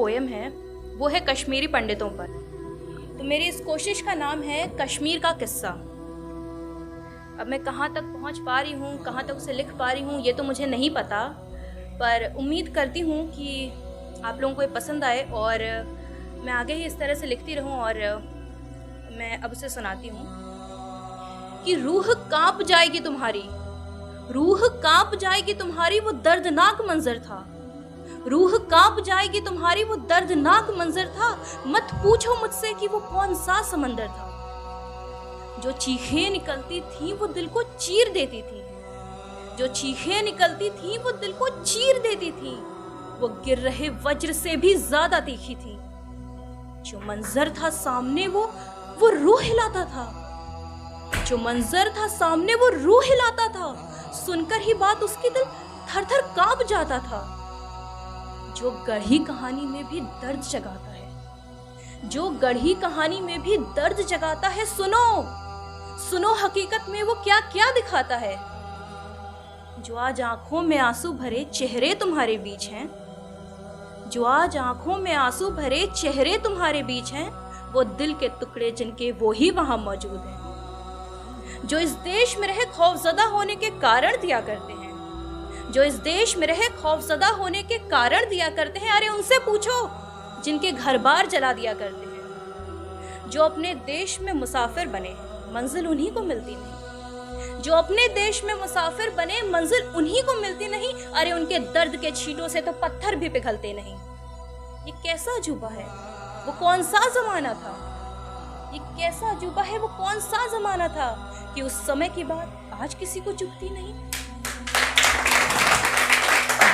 Poem है वो है कश्मीरी पंडितों पर। तो मेरी इस कोशिश का नाम है कश्मीर का किस्सा। अब मैं कहाँ तक पहुँच पा रही हूँ, कहाँ तक उसे लिख पा रही हूँ, ये तो मुझे नहीं पता, पर उम्मीद करती हूँ कि आप लोगों को ये पसंद आए और मैं आगे ही इस तरह से लिखती रहूँ। और मैं अब उसे सुनाती हूँ कि रूह कांप जाएगी तुम्हारी, रूह कांप जाएगी तुम्हारी, वो दर्दनाक मंजर था। रूह कांप जाएगी तुम्हारी, वो दर्दनाक मंजर था। मत पूछो मुझसे कि वो कौन सा समंदर था। जो चीखें निकलती थी वो दिल को चीर देती थी, जो चीखें निकलती थी वो दिल को चीर देती थी। वो गिर रहे वज्र से भी ज्यादा तीखी थी। जो मंजर था सामने वो रूह हिलाता था। जो मंजर था सामने वो रूह हिलाता था। सुनकर ही बात उसकी दिल थर थर कांप जाता था। जो गढ़ी कहानी में भी दर्द जगाता है, जो गढ़ी कहानी में भी दर्द जगाता है, सुनो सुनो हकीकत में वो क्या क्या दिखाता है। जो आज आंखों में आंसू भरे चेहरे तुम्हारे बीच हैं, जो आज आंखों में आंसू भरे चेहरे तुम्हारे बीच हैं, वो दिल के टुकड़े जिनके वो ही वहां मौजूद हैं। जो इस देश में रहे खौफजदा होने के कारण दिया करते हैं, जो इस देश में रहे खौफजदा होने के कारण दिया करते हैं, अरे उनसे पूछो जिनके घर बार जला दिया करते हैं। जो अपने देश में मुसाफिर बने मंजिल उन्हीं को मिलती नहीं, जो अपने देश में मुसाफिर बने मंजिल उन्हीं को मिलती नहीं। अरे उनके दर्द के छींटों से तो पत्थर भी पिघलते नहीं। ये कैसा अजूबा है, वो कौन सा जमाना था। ये कैसा अजूबा है, वो कौन सा जमाना था कि उस समय की बात आज किसी को चुभती नहीं।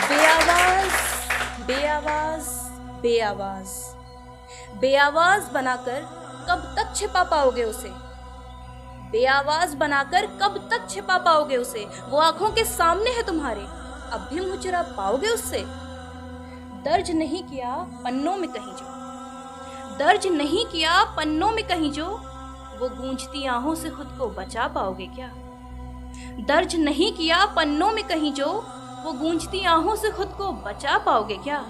बेआवाज बेआवाज बेआवाज बेआवाज बनाकर कब तक छिपा पाओगे उसे। बेआवाज बनाकर कब तक छिपा पाओगे उसे। वो आंखों के सामने है तुम्हारे, अब भी मुंह चुरा पाओगे उससे। दर्ज नहीं किया पन्नों में कहीं जो, दर्ज नहीं किया पन्नों में कहीं जो, वो गूंजती आहों से खुद को बचा पाओगे क्या। दर्ज नहीं किया पन्नों में कहीं जो, वो गूंजती आहों से खुद को बचा पाओगे क्या।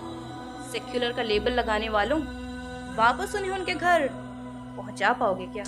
सेक्युलर का लेबल लगाने वालों, वापस उन्हें उनके घर पहुंचा पाओगे क्या।